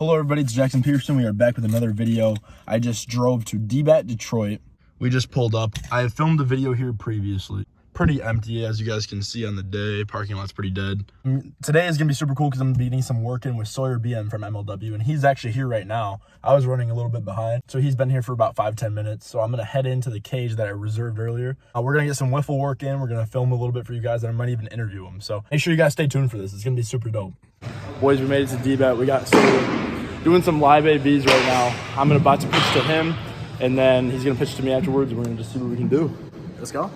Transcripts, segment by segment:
Hello everybody, it's Ig-jaxen.pearson. We are back with another video. I just drove to DBAT, Detroit. We just pulled up. I have filmed a video here previously. Pretty empty, as you guys can see on the day. Parking lot's pretty dead. Today is going to be super cool because I'm going to be getting some work in with Sawyer Behen from MLW, and he's actually here right now. I was running a little bit behind, so he's been here for about 5-10 minutes. So I'm going to head into the cage that I reserved earlier. We're going to get some Whiffle work in. We're going to film a little bit for you guys, and I might even interview him. So make sure you guys stay tuned for this. It's going to be super dope. Boys, we made it to DBAT. We got Sawyer doing some live ABs right now. I'm about to pitch to him, and then he's going to pitch to me afterwards, and we're going to just see what we can do. Let's go.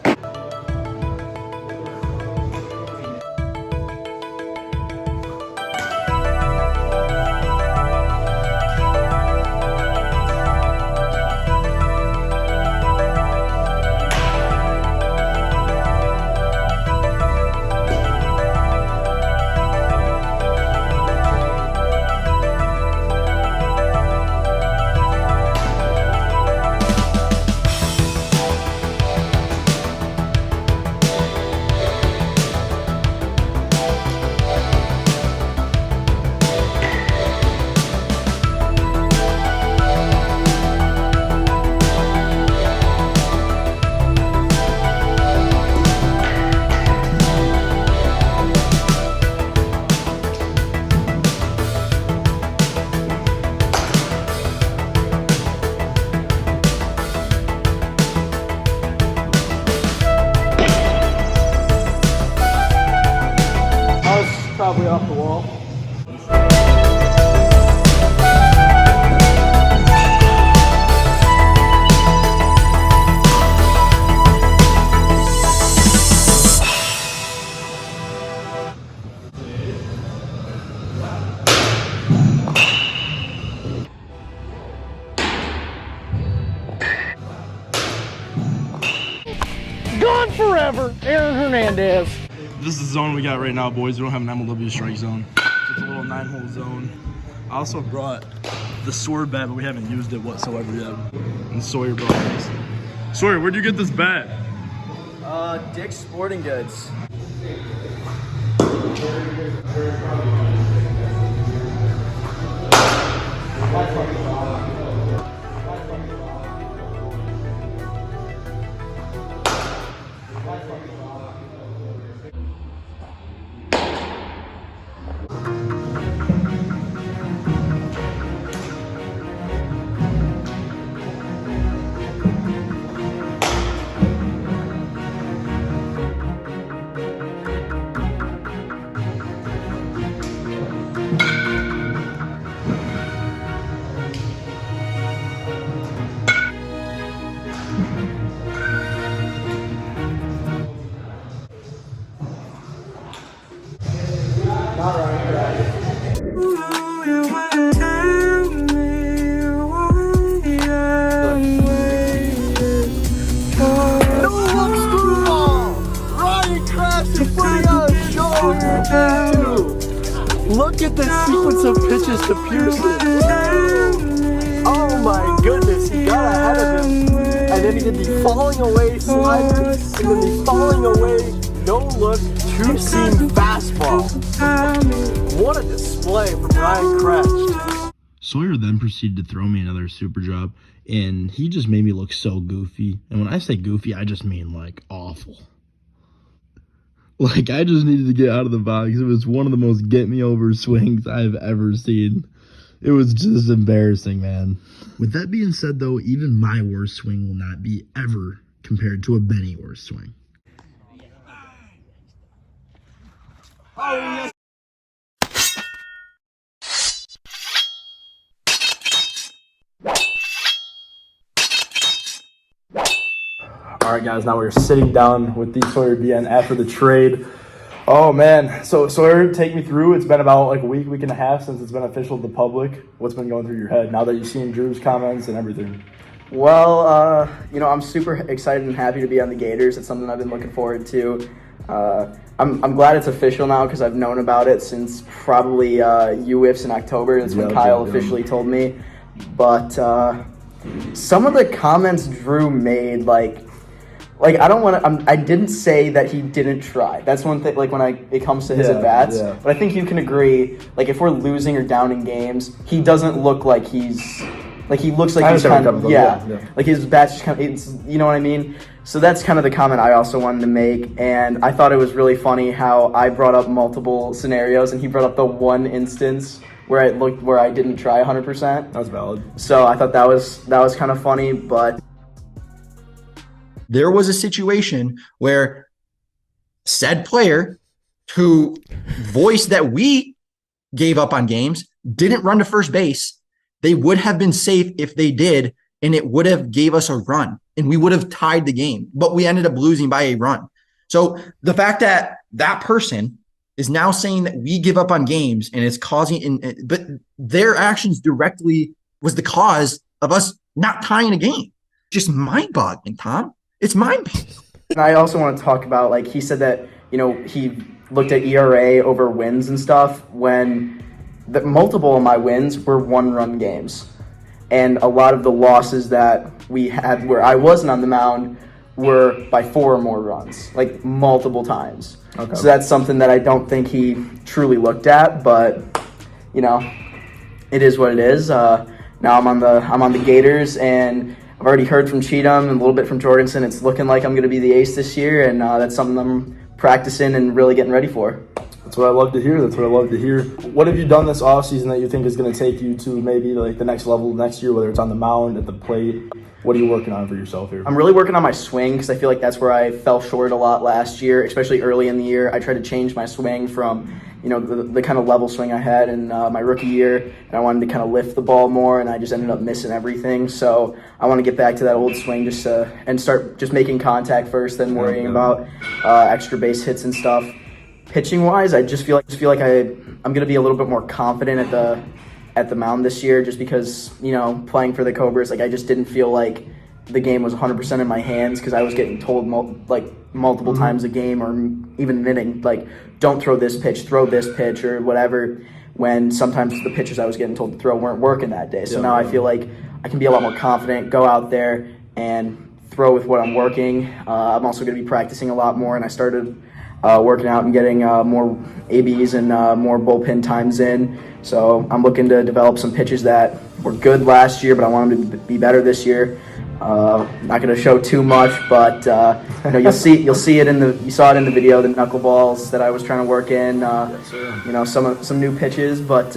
Probably off the wall. Gone forever, Aaron Hernandez. This is the zone we got right now, boys. We don't have an MLW strike zone. It's a little 9-hole zone. I also brought the sword bat, but we haven't used it whatsoever yet. And Sawyer brought this. Sawyer, where'd you get this bat? Dick's Sporting Goods. Look at the sequence of pitches to Pearson. Oh my goodness, he got ahead of him. And then he did the falling away slider, and then the falling away no-look two-seam fastball. What a display from Ryan Kretsch. Sawyer then proceeded to throw me another super drop, and he just made me look so goofy. And when I say goofy, I just mean like awful. Like, I just needed to get out of the box. It was one of the most get-me-over swings I've ever seen. It was just embarrassing, man. With that being said, though, even my worst swing will not be ever compared to a Benny worst swing. Oh, yes. All right, guys, now we're sitting down with the Sawyer Behen after the trade. Oh, man. So, Sawyer, take me through. It's been about like a week and a half since it's been official to the public. What's been going through your head now that you've seen Drew's comments and everything? Well, you know, I'm super excited and happy to be on the Gators. It's something I've been looking forward to. I'm glad it's official now because I've known about it since probably UWIFs in October. That's when Kyle officially told me. But some of the comments Drew made, like, like I don't want to. I didn't say that he didn't try. That's one thing. Like when it comes to his at bats, but I think you can agree. Like if we're losing or down in games, he doesn't look like he's. Like he looks like he's kind of like his bats just kind of, it's, you know what I mean? So that's kind of the comment I also wanted to make, and I thought it was really funny how I brought up multiple scenarios and he brought up the one instance where I didn't try 100%. That's valid. So I thought that was kind of funny, but there was a situation where said player who voiced that we gave up on games didn't run to first base. They would have been safe if they did, and it would have gave us a run, and we would have tied the game, but we ended up losing by a run. So the fact that that person is now saying that we give up on games and it's causing, but their actions directly was the cause of us not tying a game. Just mind-boggling, Tom. It's mind-boggling. And I also want to talk about, like, he said that, you know, he looked at ERA over wins and stuff when multiple of my wins were one-run games. And a lot of the losses that we had where I wasn't on the mound were by 4 or more runs, like multiple times. Okay. So that's something that I don't think he truly looked at, but, you know, it is what it is. Now I'm on the Gators, and I've already heard from Cheatham and a little bit from Jorgensen. It's looking like I'm going to be the ace this year, and that's something I'm practicing and really getting ready for. That's what I love to hear. What have you done this offseason that you think is going to take you to maybe like the next level next year, whether it's on the mound, at the plate? What are you working on for yourself here? I'm really working on my swing because I feel like that's where I fell short a lot last year, especially early in the year. I tried to change my swing from, you know, the kind of level swing I had in my rookie year, and I wanted to kind of lift the ball more, and I just ended up missing everything. So I want to get back to that old swing and start just making contact first, then worrying about extra base hits and stuff. Pitching wise, I just feel like I'm going to be a little bit more confident at the mound this year, just because, you know, playing for the Cobras, like I just didn't feel like the game was 100% in my hands because I was getting told multiple times a game or even an inning, like, don't throw this pitch or whatever, when sometimes the pitches I was getting told to throw weren't working that day. So now I feel like I can be a lot more confident, go out there and throw with what I'm working. I'm also going to be practicing a lot more, and I started working out and getting more ABs and more bullpen times in. So I'm looking to develop some pitches that were good last year, but I want them to be better this year. Not going to show too much, but you know, you saw it in the video, the knuckleballs that I was trying to work in. You know, some new pitches, but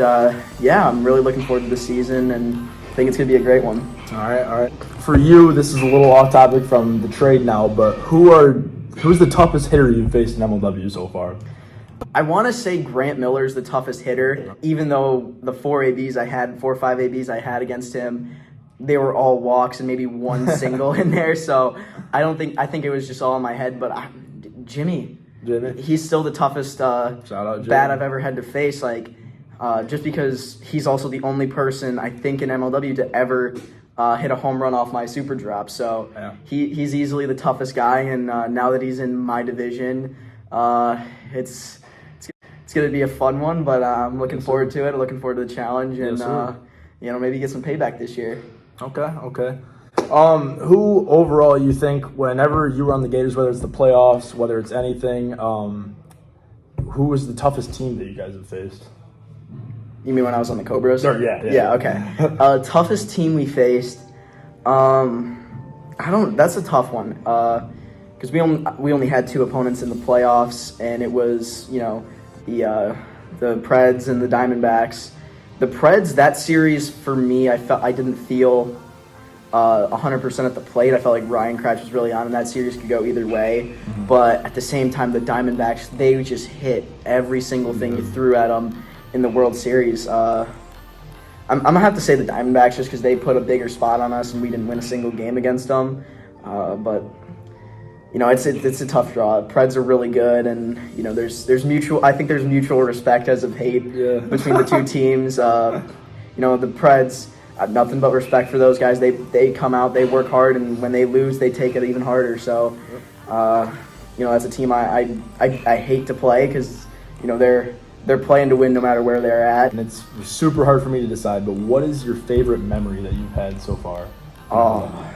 yeah, I'm really looking forward to the season and think it's going to be a great one. All right. For you, this is a little off topic from the trade now, but who's the toughest hitter you've faced in MLW so far? I want to say Grant Miller's the toughest hitter, even though the 4 or 5 ABs I had against him, they were all walks and maybe one single in there. So I think it was just all in my head. But Jimmy, he's still the toughest Shout out, Jimmy. bat I've ever had to face. Like just because he's also the only person I think in MLW to ever hit a home run off my super drop. So yeah. He's easily the toughest guy. And now that he's in my division, it's going to be a fun one. But I'm looking forward to it. Looking forward to the challenge and you know, maybe get some payback this year. Okay. Who overall you think, whenever you were on the Gators, whether it's the playoffs, whether it's anything, who was the toughest team that you guys have faced? You mean when I was on the Cobras? Sure, yeah. Yeah, okay. Toughest team we faced, that's a tough one. Because we only had 2 opponents in the playoffs, and it was, you know, the Preds and the Diamondbacks. The Preds, that series for me, I didn't feel 100% at the plate. I felt like Ryan Cratch was really on, and that series could go either way. Mm-hmm. But at the same time, the Diamondbacks, they just hit every single thing you threw at them in the World Series. I'm going to have to say the Diamondbacks just because they put a bigger spot on us and we didn't win a single game against them. But, you know, it's a tough draw. Preds are really good, and, you know, there's mutual respect as of hate between the two teams. You know, the Preds, I have nothing but respect for those guys. They come out, they work hard, and when they lose, they take it even harder. So, you know, that's a team I hate to play because, you know, they're playing to win no matter where they're at. And it's super hard for me to decide, but what is your favorite memory that you've had so far? Oh.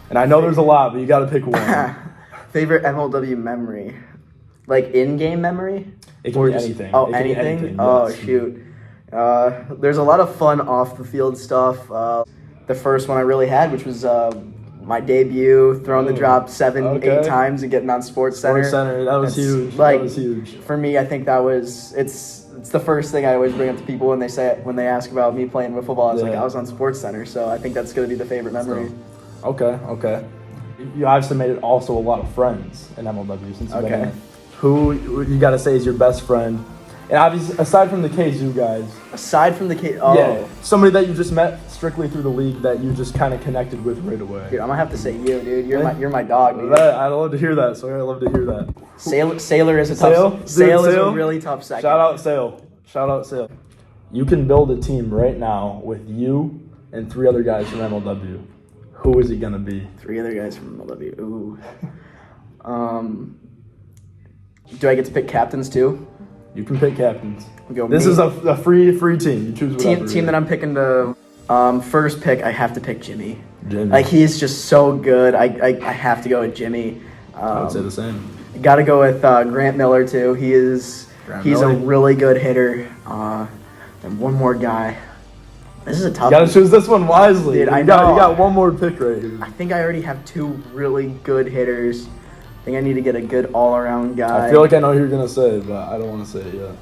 And I know there's a lot, but you got to pick one. Favorite MLW memory? Like in-game memory? It can be anything. Oh, It can be anything? Oh, yes. shoot. There's a lot of fun off-the-field stuff. The first one I really had, which was my debut, throwing the drop 7-8 times and getting on Sports Center. That was It's huge. Like, that was huge. For me, I think that was it's the first thing I always bring up to people when they ask about me playing wiffle ball. I was like, I was on Sports Center, so I think that's gonna be the favorite memory. Okay. You obviously made it also a lot of friends in MLW since you've been in it. Who you got to say is your best friend? And obviously, aside from the KZoo guys. Aside from the Yeah, somebody that you just met strictly through the league that you just kind of connected with right away. Dude, I'm gonna have to say you, dude. You're my dog, dude. I'd love to hear that. Sorry, I love to hear that. Sailor is a tough. Sail is a really tough second. Shout out Sail. You can build a team right now with you and 3 other guys from MLW. Who is it gonna be? 3 other guys from MLW. Ooh. Do I get to pick captains too? You can pick captains. Go this me. is a free team. You choose whatever. Team that I'm picking to first pick. I have to pick Jimmy. Jimmy. Like, he's just so good. I have to go with Jimmy. I would say the same. Got to go with Grant Miller too. He's a really good hitter. And one more guy. This is a tough. You gotta choose this one wisely. Dude, You got one more pick right here. I think I already have 2 really good hitters. I think I need to get a good all-around guy. I feel like I know who you're gonna say, but I don't want to say it yet.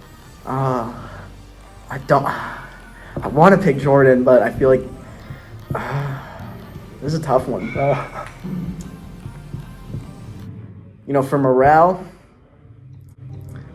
I don't. I want to pick Jordan, but I feel like this is a tough one. You know, for morale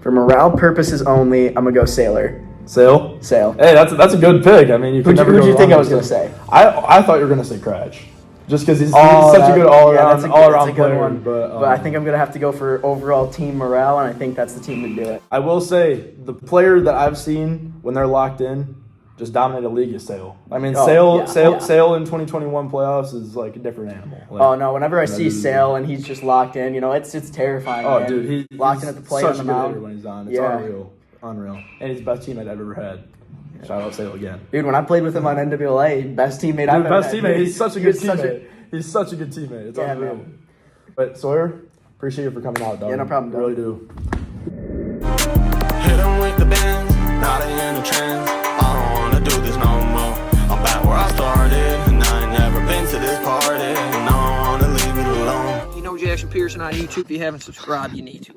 purposes only, I'm gonna go Sailor. Sail. Hey, that's a good pick. I mean, you could never go Who'd you wrong think I with was gonna him. say? I thought you were gonna say Cratch, just because he's such a good all-around player. One. But I think I'm gonna have to go for overall team morale, and I think that's the team to do it. I will say the player that I've seen when they're locked in just dominate a league is Sail. I mean, Sail in 2021 playoffs is like a different animal. Like, no, whenever I see Sail and he's just locked in, you know, it's terrifying. Oh, man. dude, he's locked in at the plate on the mound when he's on. It's unreal. And he's the best teammate I've ever had. Shout out Sail again. Dude, when I played with him on NWA, best teammate I've ever had. Best teammate. He's such a good teammate. He's such a good teammate. It's unreal. Man. But Sawyer, appreciate you for coming out, dog. Yeah, no problem, dog. Really do. Hit 'em with the bends, now they in the trends. I don't wanna do this no more. I'm back where I started, and I ain't never been to this party, and I don't wanna leave it alone. You know Ig-jaxen.pearson on YouTube. If you haven't subscribed, you need to.